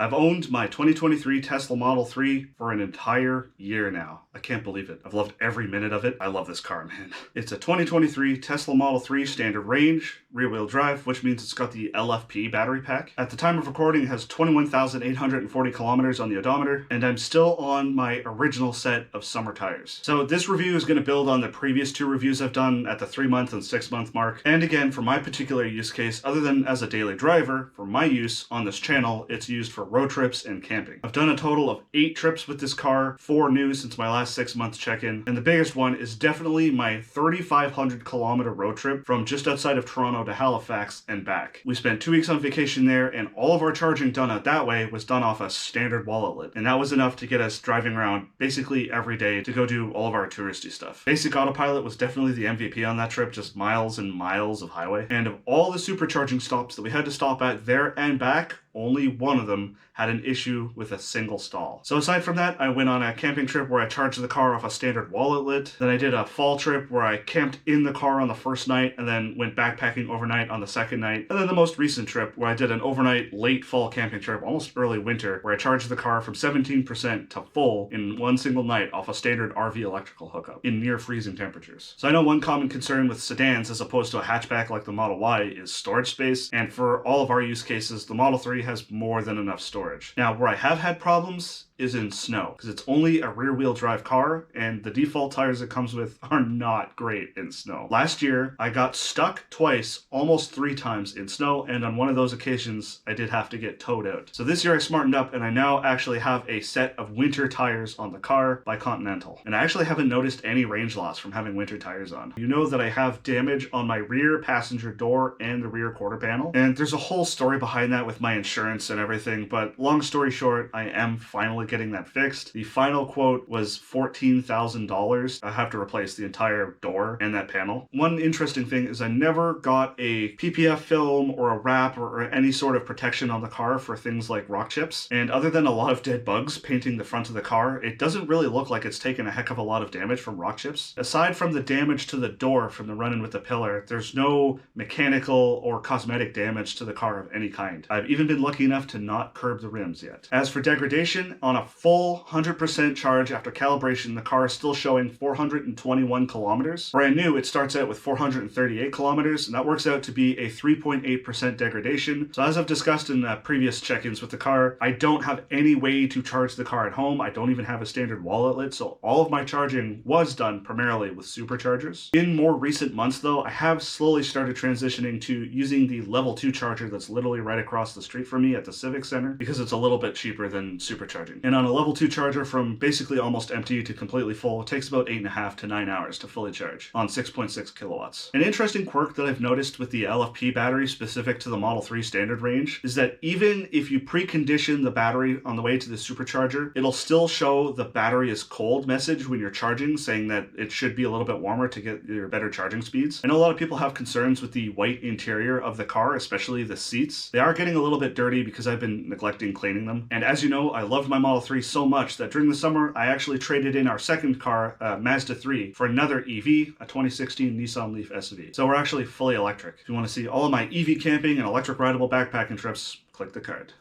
I've owned my 2023 Tesla Model 3 for an entire year now. I can't believe it. I've loved every minute of it. I love this car, man. It's a 2023 Tesla Model 3 standard range, rear-wheel drive, which means it's got the LFP battery pack. At the time of recording, it has 21,840 kilometers on the odometer, and I'm still on my original set of summer tires. So this review is going to build on the previous two reviews I've done at the 3-month and 6-month mark. And again, for my particular use case, other than as a daily driver, for my use on this channel, it's used for road trips and camping. I've done a total of 8 trips with this car, 4 new since my last 6-month check-in, and the biggest one is definitely my 3,500 kilometer road trip from just outside of Toronto to Halifax and back. We spent 2 weeks on vacation there, and all of our charging done out that way was done off a standard wallet lid, and that was enough to get us driving around basically every day to go do all of our touristy stuff. Basic autopilot was definitely the MVP on that trip, just miles and miles of highway, and of all the supercharging stops that we had to stop at there and back, only one of them had an issue with a single stall. So aside from that, I went on a camping trip where I charged the car off a standard wallet lid. Then I did a fall trip where I camped in the car on the first night and then went backpacking overnight on the second night. And then the most recent trip where I did an overnight late fall camping trip, almost early winter, where I charged the car from 17% to full in one single night off a standard RV electrical hookup in near freezing temperatures. So I know one common concern with sedans as opposed to a hatchback like the Model Y is storage space. And for all of our use cases, the Model 3 has more than enough storage. Now, where I have had problems is in snow, because it's only a rear-wheel drive car, and the default tires it comes with are not great in snow. Last year, I got stuck twice, almost 3 times in snow, and on one of those occasions, I did have to get towed out. So this year I smartened up, and I now actually have a set of winter tires on the car by Continental. And I actually haven't noticed any range loss from having winter tires on. You know that I have damage on my rear passenger door and the rear quarter panel, and there's a whole story behind that with my insurance and everything, but long story short, I am finally getting that fixed. The final quote was $14,000. I have to replace the entire door and that panel. One interesting thing is I never got a PPF film or a wrap or any sort of protection on the car for things like rock chips. And other than a lot of dead bugs painting the front of the car, it doesn't really look like it's taken a heck of a lot of damage from rock chips. Aside from the damage to the door from the run-in with the pillar, there's no mechanical or cosmetic damage to the car of any kind. I've even been lucky enough to not curb the rims yet. As for degradation, on a full 100% charge after calibration, the car is still showing 421 kilometers. Brand new, it starts out with 438 kilometers, and that works out to be a 3.8% degradation. So as I've discussed in previous check-ins with the car, I don't have any way to charge the car at home. I don't even have a standard wallet lid, so all of my charging was done primarily with superchargers. In more recent months though, I have slowly started transitioning to using the level 2 charger that's literally right across the street from me at the Civic Center, because it's a little bit cheaper than supercharging. And on a level 2 charger from basically almost empty to completely full, it takes about 8.5 to 9 hours to fully charge on 6.6 kilowatts. An interesting quirk that I've noticed with the LFP battery specific to the Model 3 standard range is that even if you precondition the battery on the way to the supercharger, it'll still show the battery is cold message when you're charging, saying that it should be a little bit warmer to get your better charging speeds. I know a lot of people have concerns with the white interior of the car, especially the seats. They are getting a little bit dirty because I've been neglecting cleaning them. And as you know, I loved my Model 3 so much that during the summer, I actually traded in our second car, Mazda 3, for another EV, a 2016 Nissan Leaf SV. So we're actually fully electric. If you want to see all of my EV camping and electric rideable backpacking trips, click the card.